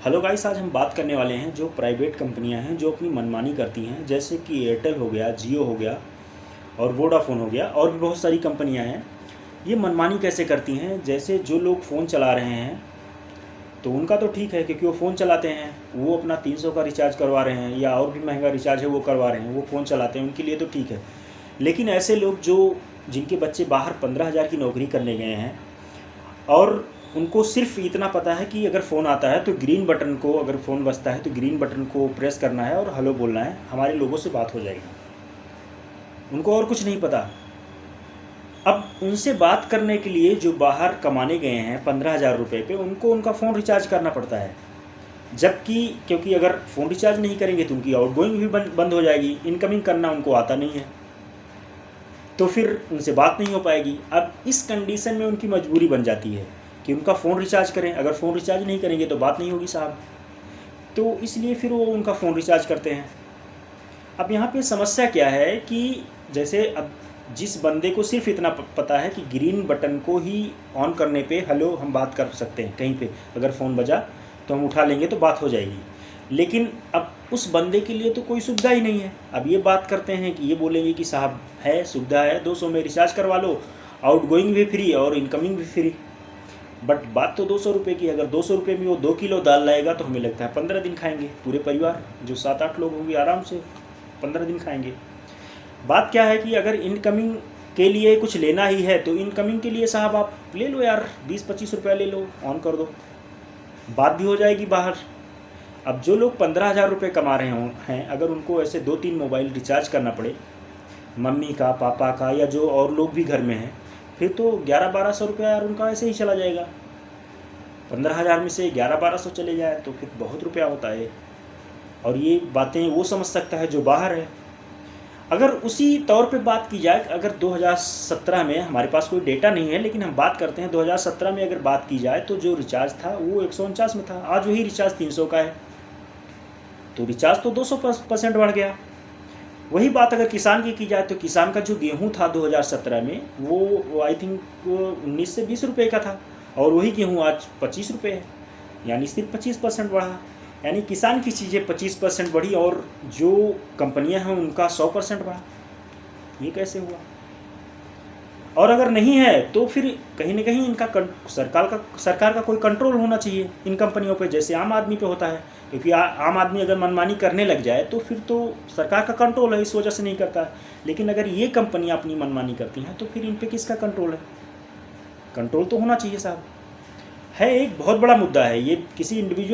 Hello guys, आज हम बात करने वाले हैं जो प्राइवेट कंपनियां हैं जो अपनी मनमानी करती हैं, जैसे कि एयरटेल हो गया, जियो हो गया और वोडाफोन हो गया, और भी बहुत सारी कंपनियां हैं। ये मनमानी कैसे करती हैं? जैसे जो लोग फ़ोन चला रहे हैं तो उनका तो ठीक है, क्योंकि वो फ़ोन चलाते हैं, वो अपना 300 का रिचार्ज करवा रहे हैं या और भी महंगा रिचार्ज है वो करवा रहे हैं, वो फ़ोन चलाते हैं, उनके लिए तो ठीक है। लेकिन ऐसे लोग जिनके बच्चे बाहर 15,000 की नौकरी करने गए हैं और उनको सिर्फ इतना पता है कि अगर फ़ोन आता है तो ग्रीन बटन को, अगर फ़ोन बजता है तो ग्रीन बटन को प्रेस करना है और हेलो बोलना है, हमारे लोगों से बात हो जाएगी। उनको और कुछ नहीं पता। अब उनसे बात करने के लिए जो बाहर कमाने गए हैं 15,000 रुपये पे, उनको उनका फ़ोन रिचार्ज करना पड़ता है। जबकि क्योंकि अगर फ़ोन रिचार्ज नहीं करेंगे तो उनकी आउटगोइंग भी बंद हो जाएगी, इनकमिंग करना उनको आता नहीं है, तो फिर उनसे बात नहीं हो पाएगी। अब इस कंडीशन में उनकी मजबूरी बन जाती है कि उनका फ़ोन रिचार्ज करें। अगर फ़ोन रिचार्ज नहीं करेंगे तो बात नहीं होगी साहब, तो इसलिए फिर वो उनका फ़ोन रिचार्ज करते हैं। अब यहाँ पे समस्या क्या है कि जैसे अब जिस बंदे को सिर्फ इतना पता है कि ग्रीन बटन को ही ऑन करने पे हेलो हम बात कर सकते हैं, कहीं पे अगर फ़ोन बजा तो हम उठा लेंगे तो बात हो जाएगी, लेकिन अब उस बंदे के लिए तो कोई सुविधा ही नहीं है। अब ये बात करते हैं कि ये बोलेंगे कि साहब है, सुविधा है, 200 में रिचार्ज करवा लो, आउटगोइंग भी फ्री और इनकमिंग भी फ्री। बट बात तो 200 रुपये की। अगर 200 रुपये में वो 2 किलो दाल लाएगा तो हमें लगता है 15 दिन खाएंगे पूरे परिवार, जो 7-8 लोग होंगे आराम से 15 दिन खाएंगे। बात क्या है कि अगर इनकमिंग के लिए कुछ लेना ही है तो इनकमिंग के लिए साहब आप ले लो यार, 20-25 रुपया ले लो, ऑन कर दो, बात भी हो जाएगी बाहर। अब जो लोग 15,000 रुपये कमा रहे हैं, अगर उनको ऐसे 2-3 मोबाइल रिचार्ज करना पड़े, मम्मी का, पापा का, या जो और लोग भी घर में हैं, फिर तो 1100-1200 रुपया यार उनका ऐसे ही चला जाएगा। 15,000 में से 1100-1200 चले जाए तो फिर बहुत रुपया होता है। और ये बातें वो समझ सकता है जो बाहर है। अगर उसी तौर पे बात की जाए, अगर 2017 में, हमारे पास कोई डेटा नहीं है लेकिन हम बात करते हैं 2017 में अगर बात की जाए, तो जो रिचार्ज था वो 149 में था, आज वही रिचार्ज 300 का है, तो रिचार्ज तो 200% बढ़ गया। वही बात अगर किसान की जाए तो किसान का जो गेहूं था 2017 में, वो आई थिंक 19 से 20 रुपये का था, और वही गेहूं आज 25 रुपये है, यानी सिर्फ 25% बढ़ा। यानी किसान की चीज़ें 25% बढ़ी और जो कंपनियां हैं उनका 100% बढ़ा। ये कैसे हुआ? और अगर नहीं है तो फिर कहीं ना कहीं इनका सरकार का कोई कंट्रोल होना चाहिए इन कंपनियों पे, जैसे आम आदमी पे होता है। क्योंकि आम आदमी अगर मनमानी करने लग जाए तो फिर तो सरकार का कंट्रोल है, इस वजह से नहीं करता है। लेकिन अगर ये कंपनियां अपनी मनमानी करती हैं तो फिर इन पे किसका कंट्रोल है? कंट्रोल तो होना चाहिए साहब। है एक बहुत बड़ा मुद्दा है ये, किसी इंडिविजुअल